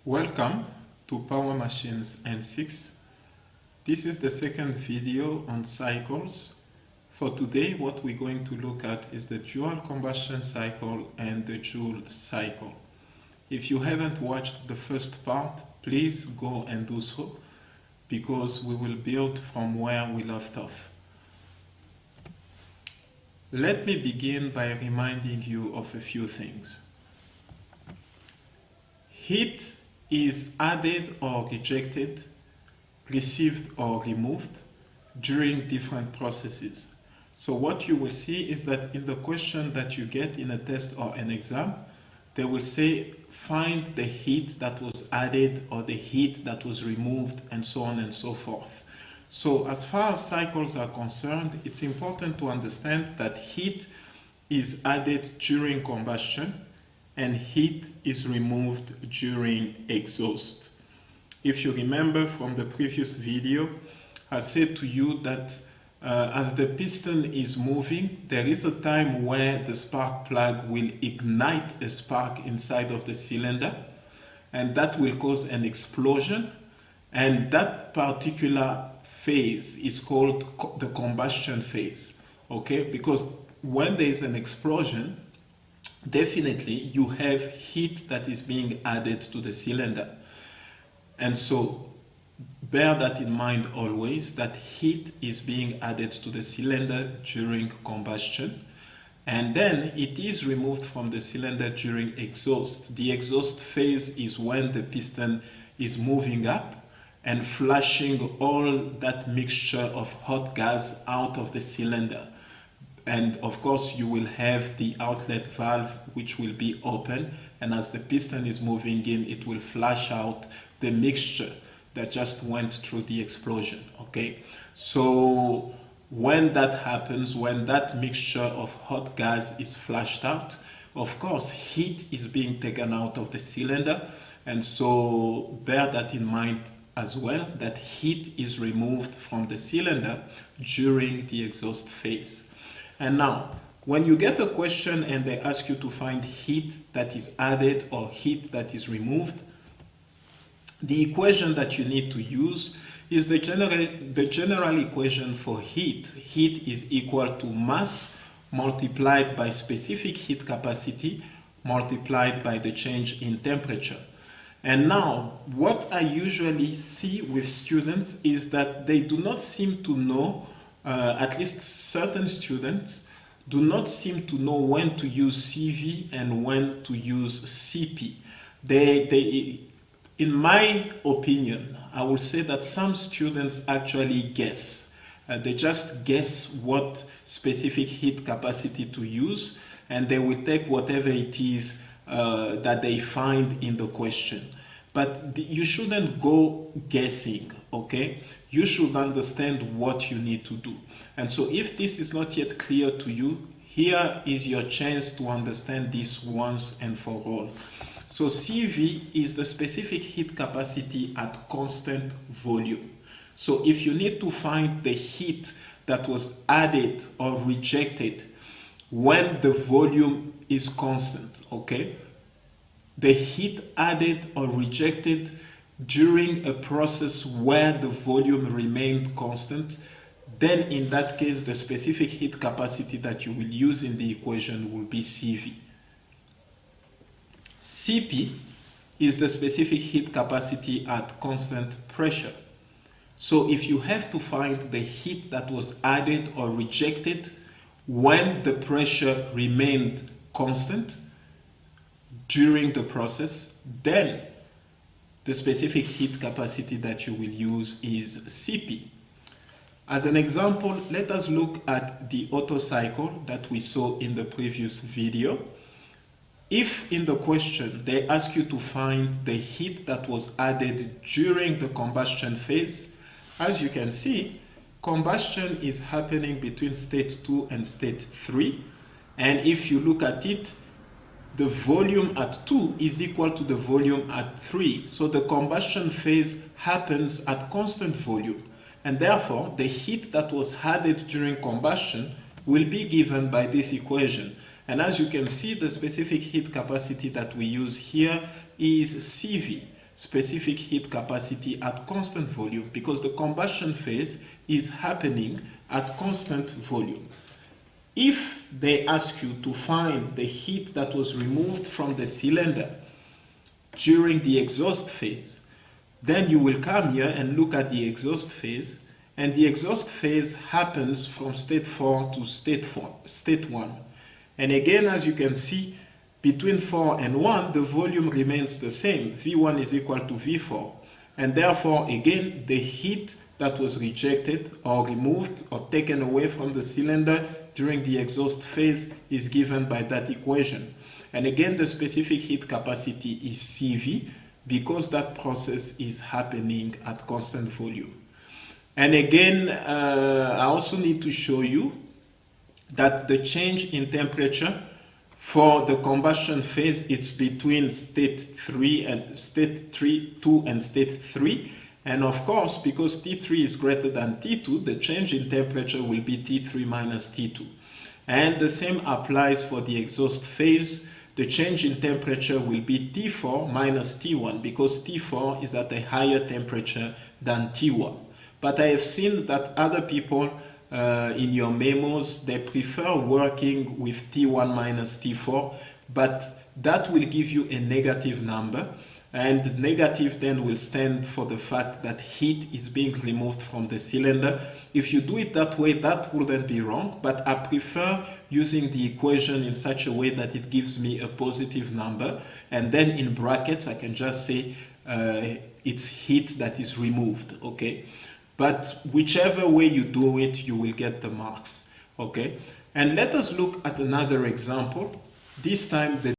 Welcome to Power Machines N6. This is the second video on cycles. For today, what we're going to look at is the dual combustion cycle and the Joule cycle. If you haven't watched the first part, please go and do so, because we will build from where we left off. Let me begin by reminding you of a few things. Heat is added or rejected, received or removed during different processes. So what you will see is that in the question that you get in a test or an exam, they will say find the heat that was added or the heat that was removed, and so on and so forth. So as far as cycles are concerned, it's important to understand that heat is added during combustion and heat is removed during exhaust. If you remember from the previous video, I said to you that as the piston is moving, there is a time where the spark plug will ignite a spark inside of the cylinder, and that will cause an explosion, and that particular phase is called the combustion phase. Okay, because when there is an explosion, definitely you have heat that is being added to the cylinder. And so bear that in mind always, that heat is being added to the cylinder during combustion, and then it is removed from the cylinder during exhaust. The exhaust phase is when the piston is moving up and flushing all that mixture of hot gas out of the cylinder. And of course you will have the outlet valve which will be open, and as the piston is moving in, it will flush out the mixture that just went through the explosion. Okay, so when that happens, when that mixture of hot gas is flushed out, of course heat is being taken out of the cylinder, and so bear that in mind as well, that heat is removed from the cylinder during the exhaust phase. And now, when you get a question and they ask you to find heat that is added or heat that is removed, the equation that you need to use is the general equation for heat. Heat is equal to mass multiplied by specific heat capacity multiplied by the change in temperature. And now, what I usually see with students is that they do not seem to know, at least certain students do not seem to know when to use CV and when to use CP. In my opinion, I will say that some students actually guess. They just guess what specific heat capacity to use, and they will take whatever it is that they find in the question. But you shouldn't go guessing, okay? You should understand what you need to do. And so if this is not yet clear to you, here is your chance to understand this once and for all. So CV is the specific heat capacity at constant volume. So if you need to find the heat that was added or rejected when the volume is constant, okay? The heat added or rejected during a process where the volume remained constant, then in that case the specific heat capacity that you will use in the equation will be CV. CP is the specific heat capacity at constant pressure. So if you have to find the heat that was added or rejected when the pressure remained constant during the process, then the specific heat capacity that you will use is CP. As an example, let us look at the Otto cycle that we saw in the previous video. If in the question they ask you to find the heat that was added during the combustion phase, as you can see, combustion is happening between state 2 and state 3. And if you look at it, the volume at 2 is equal to the volume at 3. So the combustion phase happens at constant volume. And therefore, the heat that was added during combustion will be given by this equation. And as you can see, the specific heat capacity that we use here is CV. specific heat capacity at constant volume, because the combustion phase is happening at constant volume. If they ask you to find the heat that was removed from the cylinder during the exhaust phase, then you will come here and look at the exhaust phase, and the exhaust phase happens from state 4 to state 1. And again, as you can see, between 4 and 1, the volume remains the same. V1 is equal to V4. And therefore, again, the heat that was rejected or removed or taken away from the cylinder during the exhaust phase is given by that equation. And again, the specific heat capacity is CV because that process is happening at constant volume. And again, I also need to show you that the change in temperature for the combustion phase, it's between state 2 and state 3. And of course, because T3 is greater than T2, the change in temperature will be T3 minus T2. And the same applies for the exhaust phase. The change in temperature will be T4 minus T1 because T4 is at a higher temperature than T1. But I have seen that other people in your memos, they prefer working with T1 minus T4, but that will give you a negative number, and negative then will stand for the fact that heat is being removed from the cylinder. If you do it that way, that wouldn't be wrong, but I prefer using the equation in such a way that it gives me a positive number, and then in brackets I can just say it's heat that is removed, okay? But whichever way you do it, you will get the marks, okay? And let us look at another example. This time the